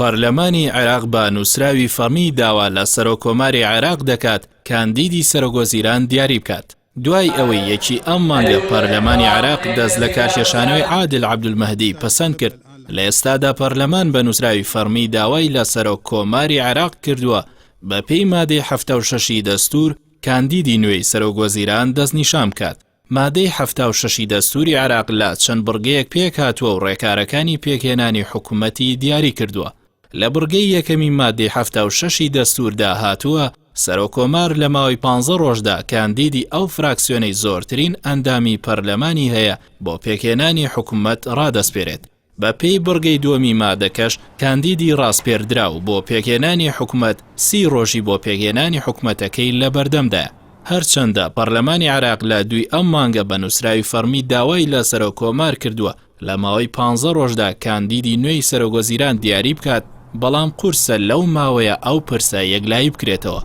پارلەمانی عێراق بە نووسراوی فەرمی داوا لە سەرۆکۆماری عێراق دەکات کاندیدی سەرۆکوەزیران دیاری بکات. دوای ئەوەی یەکی ئەم مانگە پەرلەمانی عێراق دەست لە کارکێشانەوەی عادل عەبدولمەهدی پەسەند کرد. لە ئێستادا پەرلەمان بە نووسراوی فەرمی داوای لە سەرۆککۆماری عێراق کردووە بە پێی مادەی 76 دەستور کاندیدی نوێی سەرۆکوەزیران دەستنیشان بکات. مادەی 76 دەستوری عێراق لە چەند بڕگەیەک پێک هاتووە و ڕێکارەکانی پێکهێنانی حکوومەتی دیاری کردووە. لە بڕگەی یەکەمی مادەی 76 دەستوردا هاتووە سەرۆکۆمار لە ماوەی 15 ڕۆژدا کاندیدی ئەو فراکسیۆنەی زۆرترین ئەندامی پەرلەمانی هەیە بۆ پێکهێنانی حکوومەت ڕادەسپێرێت. بە پێی بڕگەی دووەمی مادەکەش کاندیدی ڕاستپێردراو بۆ پێکهێنانی حکوومەت 30 ڕۆژی بۆ پێکهێنانی حکوومەتەکەی لە بەردەمدا. هەرچەندە پەرلەمانی عێراق لە دوی ئەم مانگە بە نووسراوی فەرمی داوای لە سەرۆکۆمار کردووە لە ماوەی 15 ڕۆژدا کاندیدی نوێی سەرۆکوەزیران دیاری بکات، بەڵام قورسە لەو ماوەیە ئەو پرسە یەکلایی بکرێتەوە.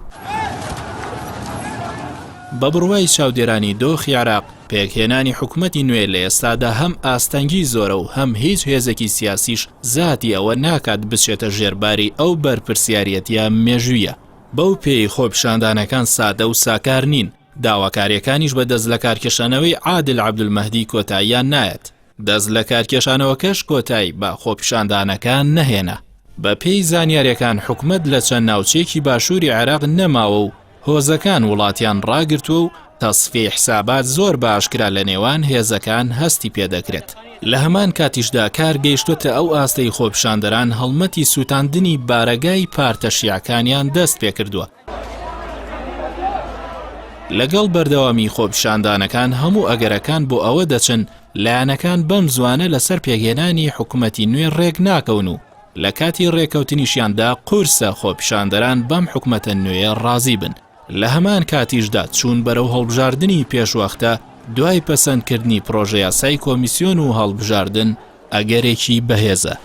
بە بڕوای چاودێرانی دۆخی عێراق پێکهێنانی حکوومەتی نوێ لە ئێستادا هەم ئاستەنگی زۆرە و هەم هیچ هێزێکی سیاسیش زاتی ئەوە ناکات بچێتە ژێرباری ئەو بەرپرسیارەتیە مێژوویە. بەو پێی خۆپیشاندانەکان سادە و ساکار نین. داواکاریەکانیش بە دەست لە کارکێشانەوەی عادل عەبدولمەهدی کۆتاییان نایەت. دەست لە کارکێشانەوەکەش کۆتایی بە خۆپیشاندانەکان نەهێنا. بە پێی زانیاریەکان حکوومەت لە چەند ناوچەیەکی باشووری عێراق نەماوە و هۆزەکان وڵاتیان ڕاگرتووە و تەصفیه حسابات زۆر باشکرا لە نێوان هێزەکان هەستی پێدەکرێت. لە هەمان کاتیشدا کار گەیشتوتە ئەو ئاستەی خۆپیشاندەران هەڵمەتی سوتاندنی بارەگای پارتە شیعەکانیان دەست پێکردووە. لەگەڵ بەردەوامی خۆپیشاندانەکان هەموو ئەگەرەکان بۆ ئەوە دەچن لایەنەکان بەم زوانە لەسەر پێگەێنانی حکوومەتی نوێ ڕێک ناکەون و لە کاتی ڕێکەوتنیشیاندا قورسە خۆپیشاندەران بەم حکوومەتە نوێیە ڕازی بن. لە هەمان کاتیشدا چوون بەرەو هەڵبژاردننی پێشوەختە دوای پەسەندکردنی پرۆژە یاسای کۆمیسیۆن و هەڵبژاردن ئەگەرێکی بەهێزە.